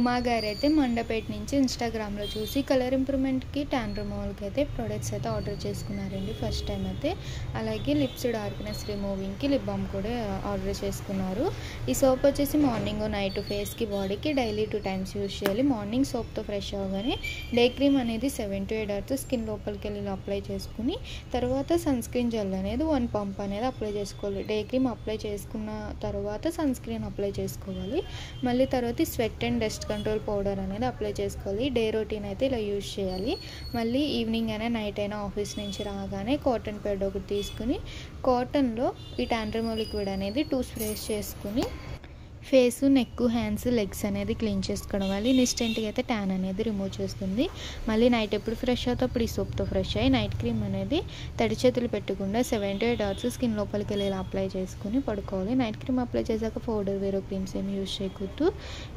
ఉమా గారైతే మండపేట నుంచి ఇన్స్టాగ్రామ్లో చూసి కలర్ ఇంప్రూవ్మెంట్కి ట్యాన్ రిమూవల్కి అయితే ప్రొడక్ట్స్ అయితే ఆర్డర్ చేసుకున్నారండి ఫస్ట్ టైం అయితే. అలాగే లిప్స్ డార్క్నెస్ రిమూవింగ్కి లిప్ బామ్ కూడా ఆర్డర్ చేసుకున్నారు. ఈ సోప్ వచ్చేసి మార్నింగ్ నైట్ ఫేస్కి బాడీకి డైలీ 2 times యూజ్ చేయాలి. మార్నింగ్ సోప్తో ఫ్రెష్ అవ్వగానే డే క్రీమ్ అనేది 7 to 8 hours స్కిన్ లోపలికి వెళ్ళి అప్లై చేసుకుని తర్వాత సన్ స్క్రీన్ జెల్ అనేది 1 pump అనేది అప్లై చేసుకోవాలి. డే క్రీమ్ అప్లై చేసుకున్న తర్వాత సన్ స్క్రీన్ అప్లై చేసుకోవాలి. మళ్ళీ తర్వాత sweat and dust control powder అనేది అప్లై చేసుకోవాలి. డే రొటీన్ అయితే ఇలా యూజ్ చేయాలి. మళ్ళీ ఈవినింగ్ అయినా నైట్ అయినా ఆఫీస్ నుంచి రాగానే కాటన్ ప్యాడ్ ఒకటి తీసుకుని కాటన్లో ఈ ట్యాన్ రిమూవల్ లిక్విడ్ అనేది 2 sprays చేసుకుని ఫేస్, నెక్, హ్యాండ్స్, లెగ్స్ అనేది క్లీన్ చేసుకోవడం వల్ల ఇన్స్టెంట్గా అయితే ట్యాన్ అనేది రిమూవ్ చేస్తుంది. మళ్ళీ నైట్ ఎప్పుడు ఫ్రెష్ అవుతా అప్పుడు ఈ సోప్తో ఫ్రెష్ అయ్యి నైట్ క్రీమ్ అనేది తడి చేతులు పెట్టకుండా 7 to 8 hours స్కిన్ లోపలికి వెళ్ళి అప్లై చేసుకుని పడుకోవాలి. నైట్ క్రీమ్ అప్లై చేశాక పౌడర్ వేరే క్రీమ్స్ ఏమి యూజ్ చేయకూడదు.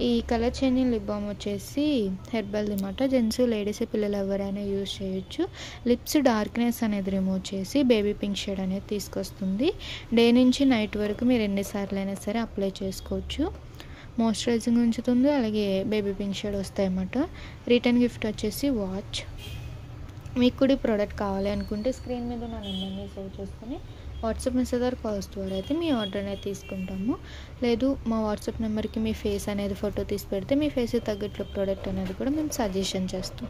ఈ కలర్ చేంజింగ్ లిప్ బామ్ వచ్చేసి హెర్బల్ అనమాట. జెంట్స్, లేడీస్, పిల్లలు ఎవరైనా యూజ్ చేయొచ్చు. లిప్స్ డార్క్నెస్ అనేది రిమూవ్ చేసి బేబీ పింక్ షేడ్ అనేది తీసుకొస్తుంది. డే నుంచి నైట్ వరకు మీరు ఎన్నిసార్లు అయినా సరే అప్లై చేసుకోవచ్చు. మాయిశ్చరైజింగ్ ఉంచుతుంది. అలాగే బేబీ పింక్ షేడ్ వస్తాయి అన్నమాట. రిటర్న్ గిఫ్ట్ వచ్చేసి వాచ్. మీకు కూడా ఈ ప్రోడక్ట్ కావాలి అనుకుంటే స్క్రీన్ మీద ఉన్న నెంబర్ని సేవ్ చేసుకుని వాట్సాప్ మెసేజ్ ద్వారా కాల్స్ ద్వారా అయితే మీ ఆర్డర్ అనేది తీసుకుంటాము. లేదు మా వాట్సాప్ నెంబర్కి మీ ఫేస్ అనేది ఫోటో తీసి పెడితే మీ ఫేస్కి తగ్గట్లు ప్రోడక్ట్ అనేది కూడా మేము సజెషన్ చేస్తాం.